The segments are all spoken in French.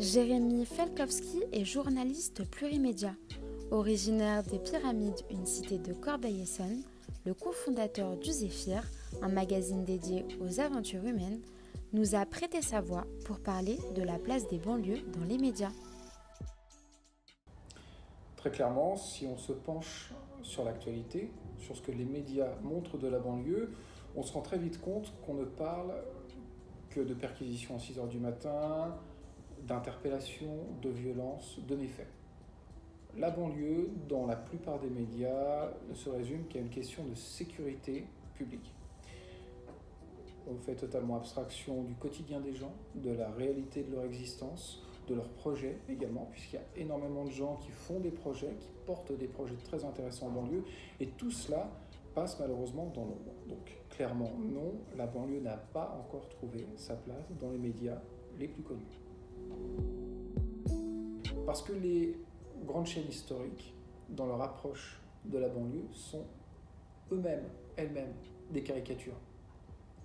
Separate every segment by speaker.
Speaker 1: Jérémy Felkowski est journaliste plurimédia. Originaire des Pyramides, une cité de Corbeil-Essonnes, le cofondateur du Zéphyr, un magazine dédié aux aventures humaines, nous a prêté sa voix pour parler de la place des banlieues dans les médias.
Speaker 2: Très clairement, si on se penche sur l'actualité, sur ce que les médias montrent de la banlieue, on se rend très vite compte qu'on ne parle que de perquisitions à 6 heures du matin, d'interpellations, de violences, de méfaits. La banlieue, dans la plupart des médias, ne se résume qu'à une question de sécurité publique. On fait totalement abstraction du quotidien des gens, de la réalité de leur existence, de leurs projets également, puisqu'il y a énormément de gens qui font des projets, qui portent des projets très intéressants en banlieue, et tout cela passe malheureusement dans l'ombre. Donc clairement non, la banlieue n'a pas encore trouvé sa place dans les médias les plus connus. Parce que les grandes chaînes historiques, dans leur approche de la banlieue, sont elles-mêmes, des caricatures.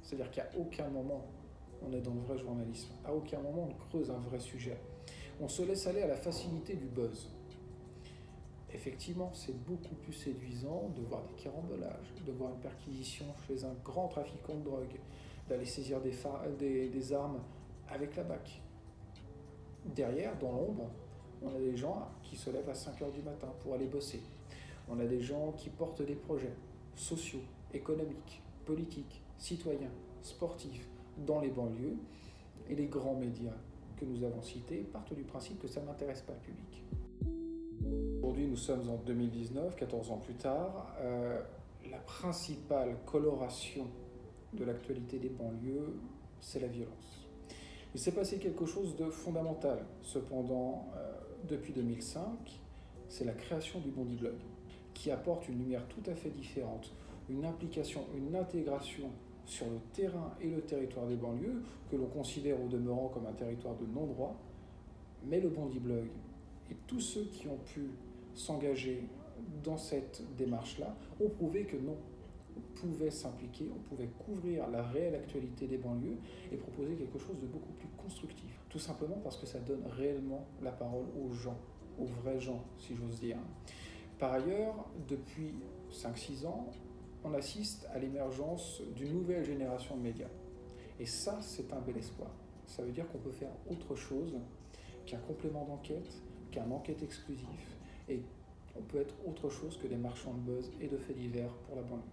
Speaker 2: C'est-à-dire qu'à aucun moment on est dans le vrai journalisme, à aucun moment on creuse un vrai sujet. On se laisse aller à la facilité du buzz. Effectivement, c'est beaucoup plus séduisant de voir des carambolages, de voir une perquisition chez un grand trafiquant de drogue, d'aller saisir des armes avec la BAC. Derrière, dans l'ombre, on a des gens qui se lèvent à 5 heures du matin pour aller bosser. On a des gens qui portent des projets sociaux, économiques, politiques, citoyens, sportifs dans les banlieues. Et les grands médias que nous avons cités partent du principe que ça n'intéresse pas le public. Aujourd'hui, nous sommes en 2019, 14 ans plus tard. La principale coloration de l'actualité des banlieues, c'est la violence. Il s'est passé quelque chose de fondamental. Cependant, depuis 2005, c'est la création du Bondi Blog, qui apporte une lumière tout à fait différente, une implication, une intégration sur le terrain et le territoire des banlieues, que l'on considère au demeurant comme un territoire de non-droit. Mais le Bondi Blog et tous ceux qui ont pu s'engager dans cette démarche-là ont prouvé que non, on pouvait s'impliquer, on pouvait couvrir la réelle actualité des banlieues et proposer quelque chose de beaucoup plus constructif. Tout simplement parce que ça donne réellement la parole aux gens, aux vrais gens, si j'ose dire. Par ailleurs, depuis 5-6 ans, on assiste à l'émergence d'une nouvelle génération de médias. Et ça, c'est un bel espoir. Ça veut dire qu'on peut faire autre chose qu'un complément d'enquête, qu'un enquête exclusif, et on peut être autre chose que des marchands de buzz et de faits divers pour la banlieue.